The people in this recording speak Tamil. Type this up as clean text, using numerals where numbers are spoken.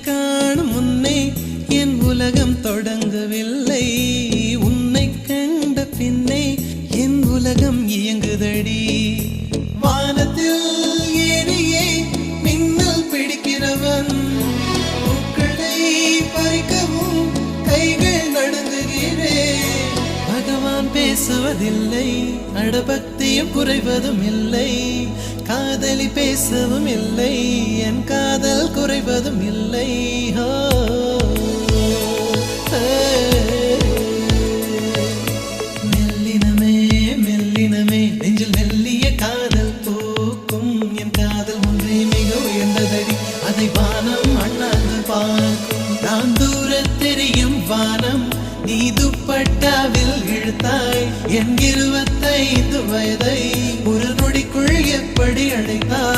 காணும் முன்னே என் உலகம் தொடங்கவில்லை. உன்னை கண்ட பின்னே என் உலகம் இயங்குதடி. வானத்தில் ஏறியே மின்னல் பிடிக்கிறவன் பூக்களை பறிக்கவும் கைகள் நடுங்குகிறேன். பகவான் பேசுவதில்லை, அடபக்தியும் குறைவதும் இல்லை. காதலி பேசவும் இல்லை, என் காதல் குறைவதும் இல்லை. மெல்லினமே மெல்லினமே நெஞ்சில் மெல்லிய காதல் பூக்கும். என் காதல் ஒன்றே மிக உயர்ந்ததடி, அதை வானம் அண்ணாந்து பார்க்கும். நான் தூர தெரியும் வானம், நீ துப்பட்டாவில் இழுத்தாய். என் 25 வயதை ஒரு நொடிக்குள் எப்படி அழைத்தாய்?